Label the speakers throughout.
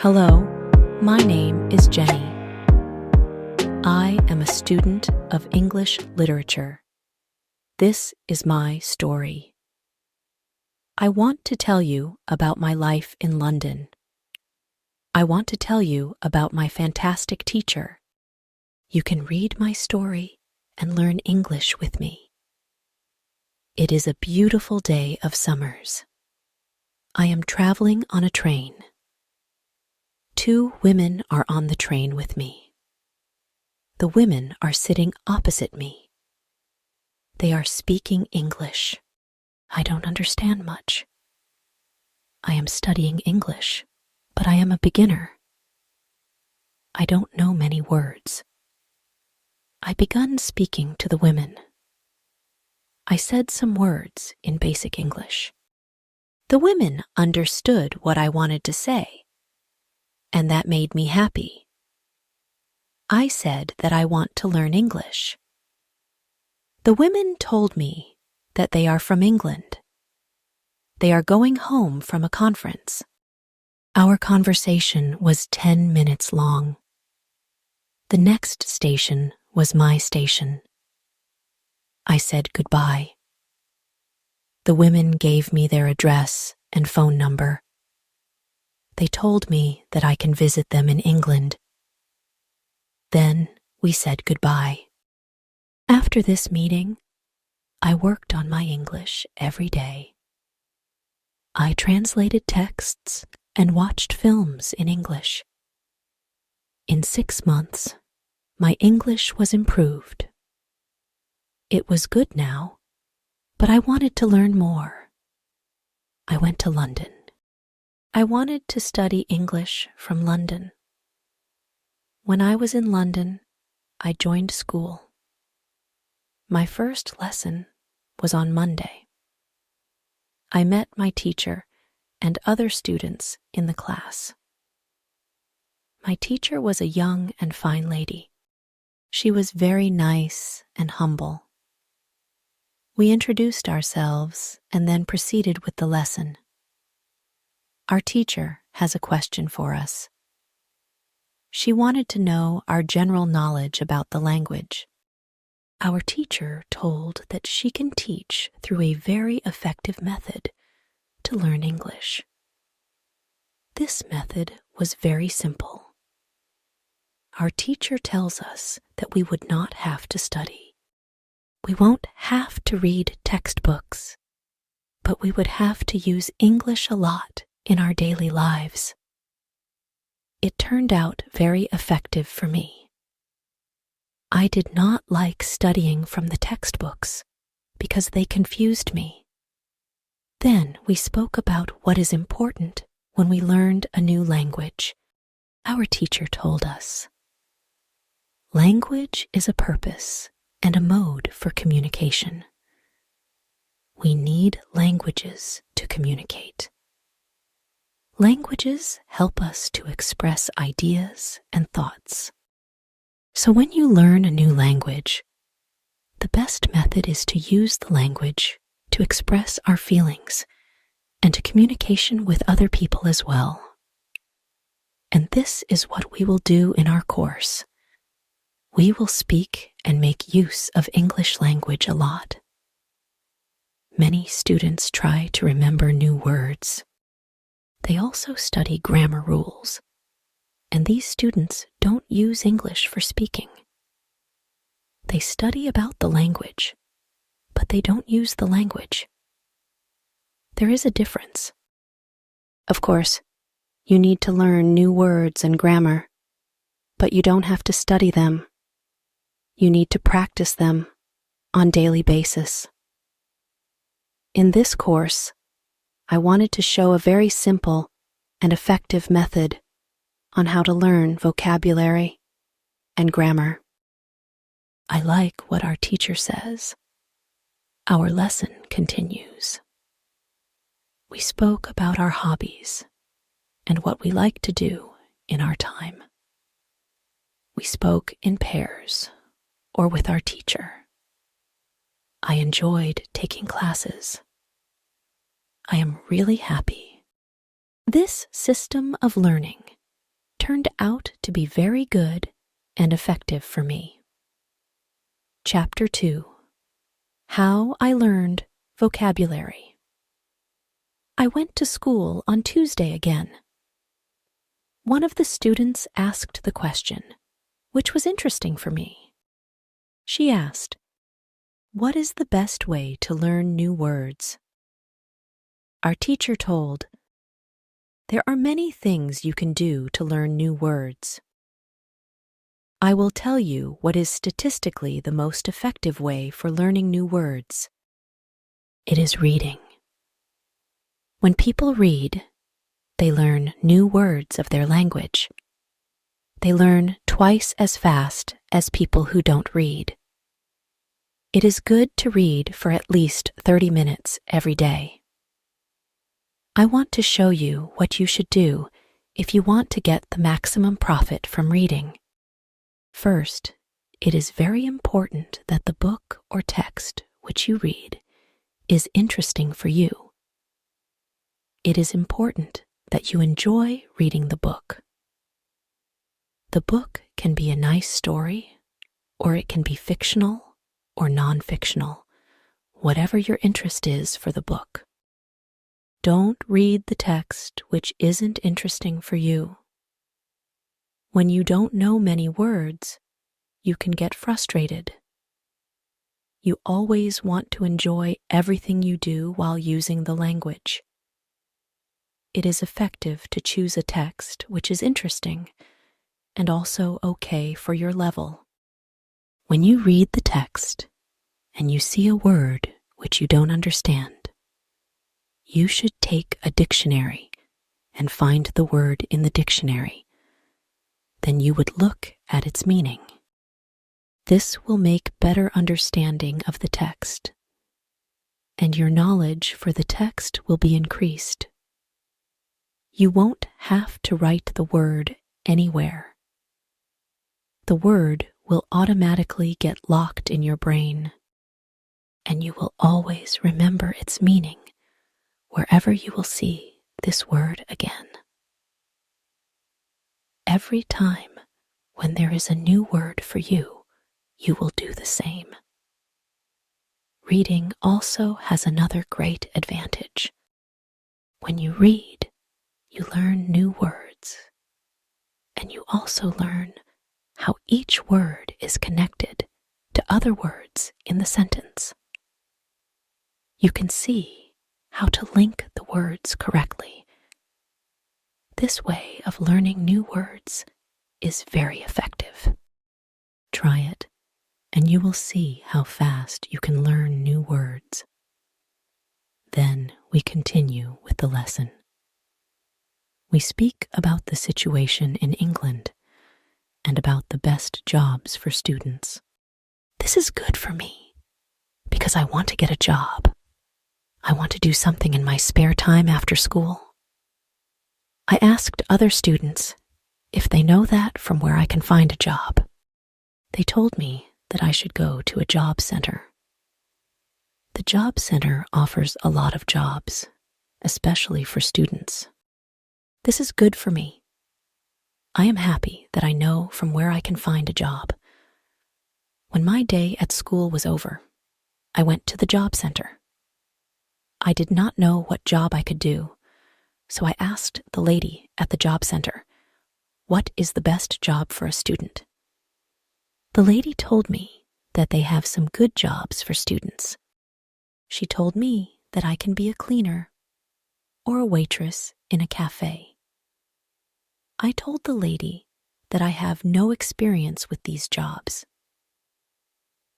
Speaker 1: Hello, my name is Jenny. I am a student of English literature. This is my story. I want to tell you about my life in London. I want to tell you about my fantastic teacher. You can read my story and learn English with me. It is a beautiful day of summers. I am traveling on a train. Two women are on the train with me. The women are sitting opposite me. They are speaking English. I don't understand much. I am studying English, but I am a beginner. I don't know many words. I begun speaking to the women. I said some words in basic English. The women understood what I wanted to say, and that made me happy. I said that I want to learn English. The women told me that they are from England. They are going home from a conference. Our conversation was 10 minutes long. The next station was my station. I said goodbye. The women gave me their address and phone number. They told me that I can visit them in England. Then we said goodbye. After this meeting, I worked on my English every day. I translated texts and watched films in English. In 6 months, my English was improved. It was good now, but I wanted to learn more. I went to London. I wanted to study English from London. When I was in London, I joined school. My first lesson was on Monday. I met my teacher and other students in the class. My teacher was a young and fine lady. She was very nice and humble. We introduced ourselves and then proceeded with the lesson. Our teacher has a question for us. She wanted to know our general knowledge about the language. Our teacher told that she can teach through a very effective method to learn English. This method was very simple. Our teacher tells us that we would not have to study. We won't have to read textbooks, but we would have to use English a lot in our daily lives. It turned out very effective for me. I did not like studying from the textbooks because they confused me. Then we spoke about what is important when we learned a new language. Our teacher told us, language is a purpose and a mode for communication. We need languages to communicate. Languages help us to express ideas and thoughts. So when you learn a new language, the best method is to use the language to express our feelings and to communication with other people as well. And this is what we will do in our course. We will speak and make use of English language a lot. Many students try to remember new words. They also study grammar rules, and these students don't use English for speaking. They study about the language, but they don't use the language. There is a difference. Of course, you need to learn new words and grammar, but you don't have to study them. You need to practice them on a daily basis. In this course, I wanted to show a very simple and effective method on how to learn vocabulary and grammar. I like what our teacher says. Our lesson continues. We spoke about our hobbies and what we like to do in our time. We spoke in pairs or with our teacher. I enjoyed taking classes. I am really happy. This system of learning turned out to be very good and effective for me. Chapter 2: How I Learned Vocabulary. I went to school on Tuesday again. One of the students asked the question, which was interesting for me. She asked, "What is the best way to learn new words?" Our teacher told, "There are many things you can do to learn new words. I will tell you what is statistically the most effective way for learning new words. It is reading. When people read, they learn new words of their language. They learn twice as fast as people who don't read. It is good to read for at least 30 minutes every day. I want to show you what you should do if you want to get the maximum profit from reading. First, it is very important that the book or text which you read is interesting for you. It is important that you enjoy reading the book. The book can be a nice story, or it can be fictional or non-fictional, whatever your interest is for the book. Don't read the text which isn't interesting for you. When you don't know many words, you can get frustrated. You always want to enjoy everything you do while using the language. It is effective to choose a text which is interesting and also okay for your level. When you read the text and you see a word which you don't understand, you should take a dictionary and find the word in the dictionary. Then you would look at its meaning. This will make better understanding of the text, and your knowledge for the text will be increased. You won't have to write the word anywhere. The word will automatically get locked in your brain, and you will always remember its meaning wherever you will see this word again. Every time when there is a new word for you, you will do the same. Reading also has another great advantage. When you read, you learn new words, and you also learn how each word is connected to other words in the sentence. You can see how to link the words correctly. This way of learning new words is very effective. Try it, and you will see how fast you can learn new words. Then we continue with the lesson. We speak about the situation in England and about the best jobs for students. This is good for me because I want to get a job. I want to do something in my spare time after school. I asked other students if they know that from where I can find a job. They told me that I should go to a job center. The job center offers a lot of jobs, especially for students. This is good for me. I am happy that I know from where I can find a job. When my day at school was over, I went to the job center. I did not know what job I could do, so I asked the lady at the job center, "What is the best job for a student?" The lady told me that they have some good jobs for students. She told me that I can be a cleaner or a waitress in a cafe. I told the lady that I have no experience with these jobs.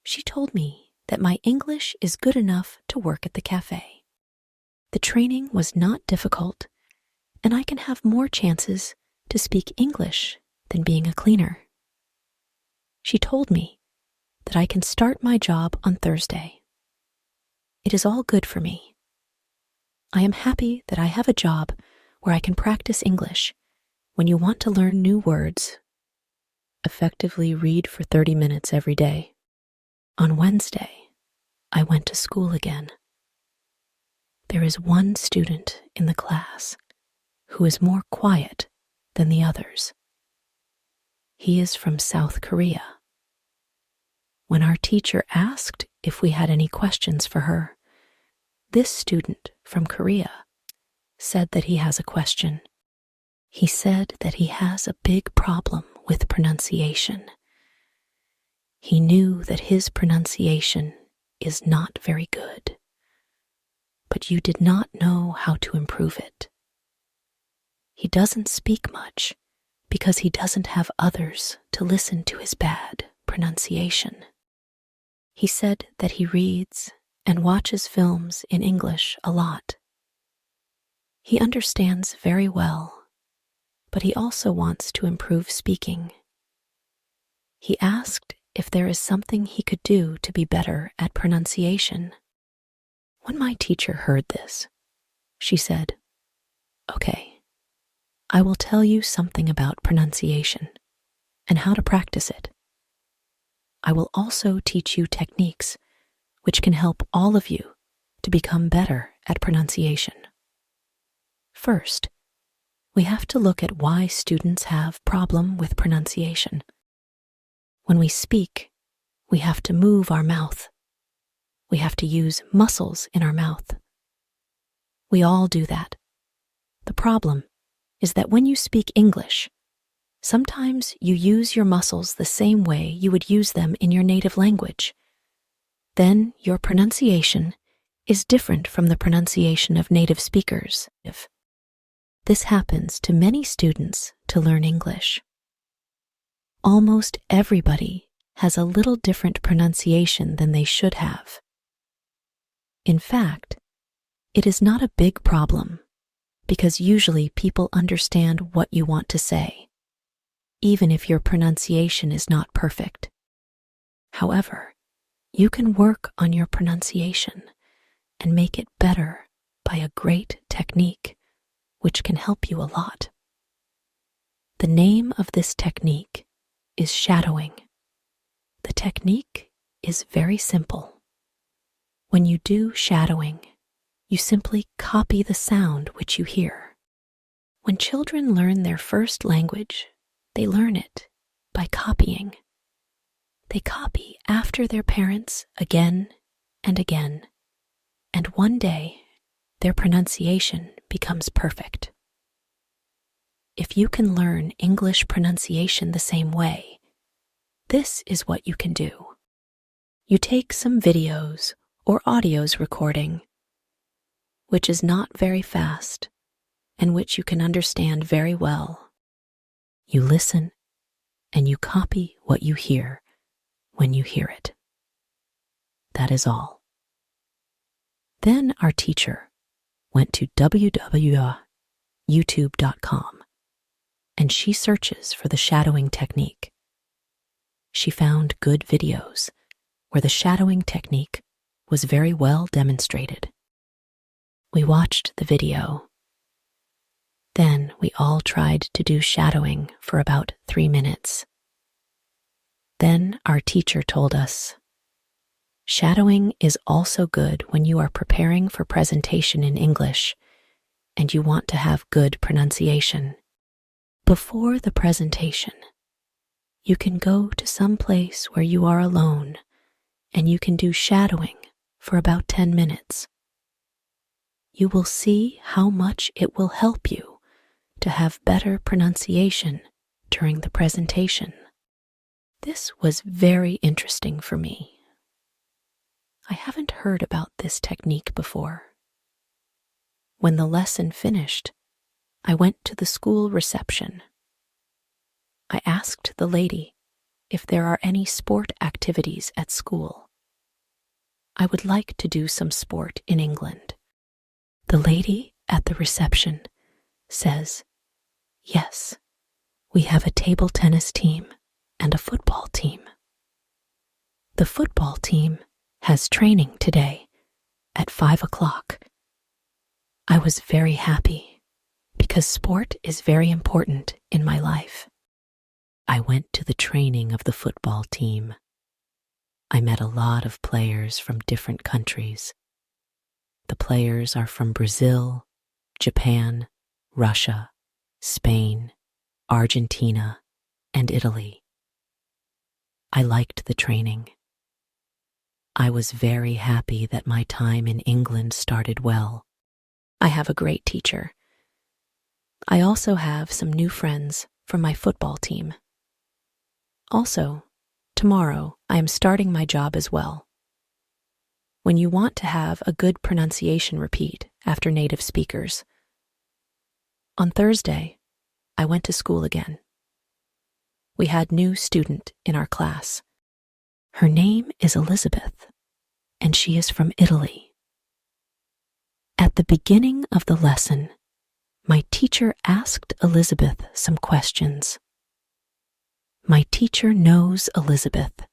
Speaker 1: She told me that my English is good enough to work at the cafe. The training was not difficult, and I can have more chances to speak English than being a cleaner. She told me that I can start my job on Thursday. It is all good for me. I am happy that I have a job where I can practice English. When you want to learn new words, effectively read for 30 minutes every day. On Wednesday, I went to school again. There is one student in the class who is more quiet than the others. He is from South Korea. When our teacher asked if we had any questions for her, this student from Korea said that he has a question. He said that he has a big problem with pronunciation. He knew that his pronunciation is not very good, but you did not know how to improve it. He doesn't speak much because he doesn't have others to listen to his bad pronunciation. He said that he reads and watches films in English a lot. He understands very well, but he also wants to improve speaking. He asked if there is something he could do to be better at pronunciation. When my teacher heard this, she said, "Okay, I will tell you something about pronunciation and how to practice it. I will also teach you techniques which can help all of you to become better at pronunciation. First, we have to look at why students have problem with pronunciation. When we speak, we have to move our mouth. We have to use muscles in our mouth. We all do that. The problem is that when you speak English, sometimes you use your muscles the same way you would use them in your native language. Then your pronunciation is different from the pronunciation of native speakers. This happens to many students to learn English. Almost everybody has a little different pronunciation than they should have. In fact, it is not a big problem because usually people understand what you want to say, even if your pronunciation is not perfect. However, you can work on your pronunciation and make it better by a great technique, which can help you a lot. The name of this technique is shadowing. The technique is very simple. When you do shadowing, you simply copy the sound which you hear. When children learn their first language, they learn it by copying. They copy after their parents again and again, and one day their pronunciation becomes perfect. If you can learn English pronunciation the same way, this is what you can do. You take some videos or audios recording, which is not very fast and which you can understand very well. You listen and you copy what you hear when you hear it. That is all. Then our teacher went to www.youtube.com and she searches for the shadowing technique. She found good videos where the shadowing technique was very well demonstrated. We watched the video. Then we all tried to do shadowing for about 3 minutes. Then our teacher told us, shadowing is also good when you are preparing for presentation in English and you want to have good pronunciation. Before the presentation, you can go to some place where you are alone and you can do shadowing for about 10 minutes. You will see how much it will help you to have better pronunciation during the presentation. This was very interesting for me. I haven't heard about this technique before. When the lesson finished, I went to the school reception. I asked the lady if there are any sport activities at school. I would like to do some sport in England. The lady at the reception says, "Yes, we have a table tennis team and a football team. The football team has training today at 5 o'clock. I was very happy because sport is very important in my life. I went to the training of the football team. I met a lot of players from different countries. The players are from Brazil, Japan, Russia, Spain, Argentina, and Italy. I liked the training. I was very happy that my time in England started well. I have a great teacher. I also have some new friends from my football team. Also, tomorrow I am starting my job as well. When you want to have a good pronunciation repeat after native speakers. On Thursday, I went to school again. We had a new student in our class. Her name is Elizabeth, and she is from Italy. At the beginning of the lesson, my teacher asked Elizabeth some questions. My teacher knows Elizabeth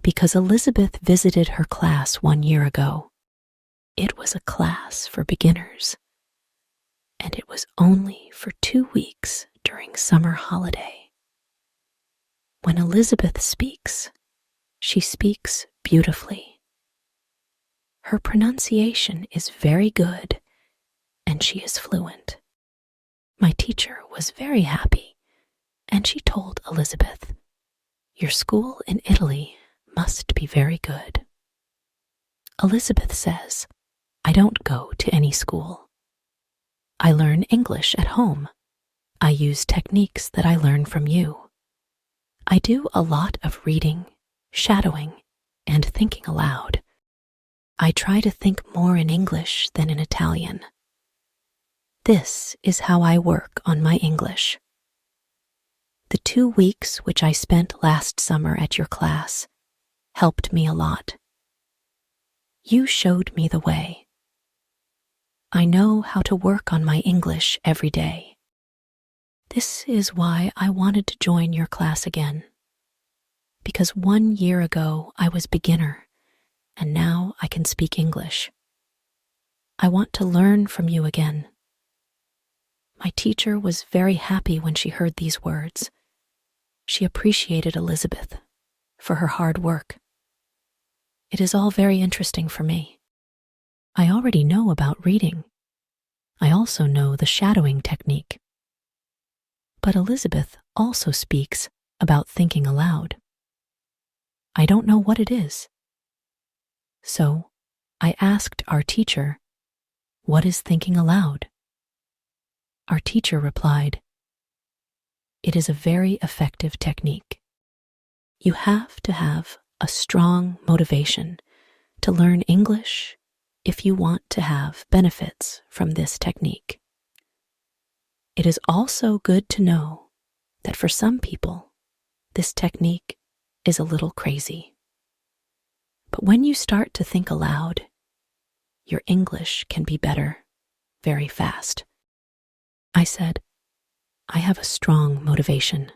Speaker 1: because Elizabeth visited her class 1 year ago. It was a class for beginners, and it was only for 2 weeks during summer holiday. When Elizabeth speaks, she speaks beautifully. Her pronunciation is very good, and she is fluent. My teacher was very happy, and she told Elizabeth, "Your school in Italy must be very good." Elizabeth says, "I don't go to any school. I learn English at home. I use techniques that I learn from you. I do a lot of reading, shadowing, and thinking aloud. I try to think more in English than in Italian. This is how I work on my English. The 2 weeks which I spent last summer at your class helped me a lot. You showed me the way. I know how to work on my English every day. This is why I wanted to join your class again. Because 1 year ago I was beginner, and now I can speak English. I want to learn from you again." My teacher was very happy when she heard these words. She appreciated Elizabeth for her hard work. It is all very interesting for me. I already know about reading. I also know the shadowing technique. But Elizabeth also speaks about thinking aloud. I don't know what it is. So I asked our teacher, "What is thinking aloud?" Our teacher replied, "It is a very effective technique. You have to have a strong motivation to learn English if you want to have benefits from this technique. It is also good to know that for some people, this technique is a little crazy. But when you start to think aloud, your English can be better very fast." I said, "I have a strong motivation.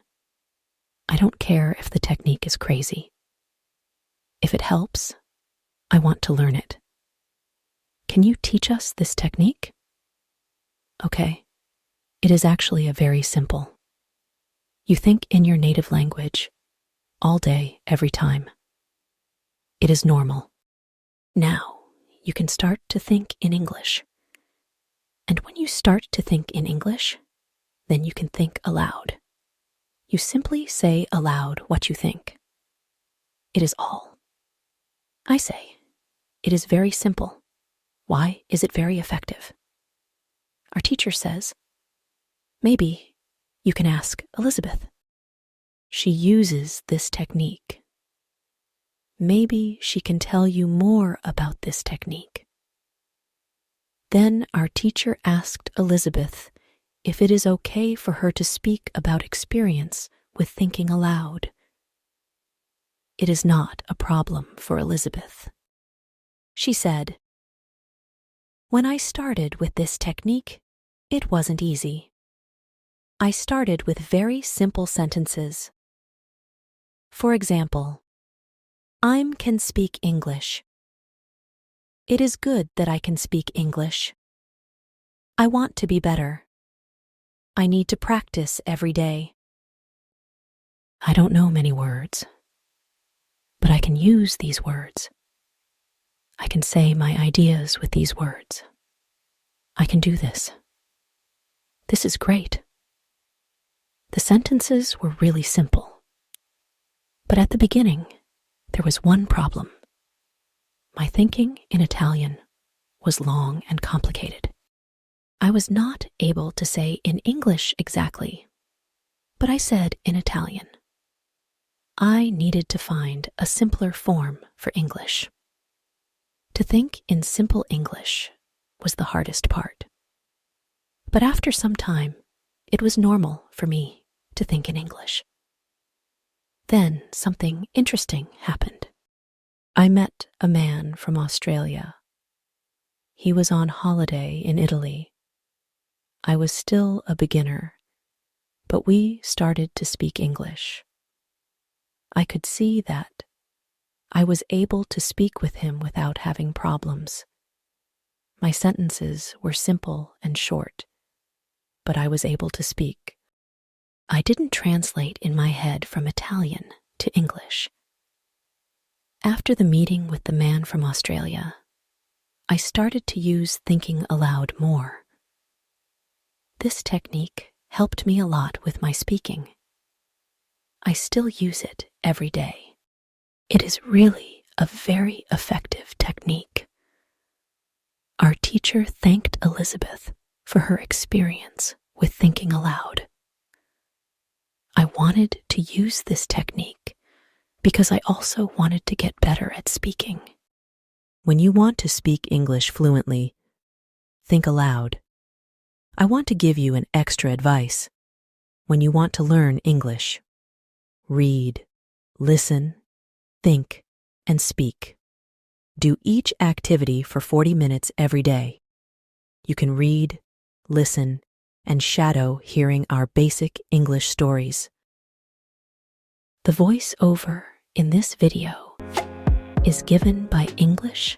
Speaker 1: I don't care if the technique is crazy. If it helps, I want to learn it. Can you teach us this technique?" Okay, it is actually a very simple. You think in your native language, all day, every time. It is normal. Now, you can start to think in English. And when you start to think in English, then you can think aloud. You simply say aloud what you think. It is all. I say, it is very simple. Why is it very effective? Our teacher says, maybe you can ask Elizabeth. She uses this technique. Maybe she can tell you more about this technique. Then our teacher asked Elizabeth if it is okay for her to speak about experience with thinking aloud. It is not a problem for Elizabeth. She said, "When I started with this technique, it wasn't easy. I started with very simple sentences. For example, I can speak English. It is good that I can speak English. I want to be better. I need to practice every day. I don't know many words, but I can use these words. I can say my ideas with these words. I can do this. This is great. The sentences were really simple. But at the beginning, there was one problem. My thinking in Italian was long and complicated. I was not able to say in English exactly, but I said in Italian. I needed to find a simpler form for English. To think in simple English was the hardest part. But after some time, it was normal for me to think in English. Then something interesting happened. I met a man from Australia. He was on holiday in Italy. I was still a beginner, but we started to speak English. I could see that I was able to speak with him without having problems. My sentences were simple and short, but I was able to speak. I didn't translate in my head from Italian to English. After the meeting with the man from Australia, I started to use thinking aloud more. This technique helped me a lot with my speaking. I still use it every day. It is really a very effective technique. Our teacher thanked Elizabeth for her experience with thinking aloud. I wanted to use this technique because I also wanted to get better at speaking. When you want to speak English fluently, think aloud. I want to give you an extra advice. When you want to learn English, read, listen, think, and speak. Do each activity for 40 minutes every day. You can read, listen, and shadow hearing our basic English stories. The voice-over in this video is given by English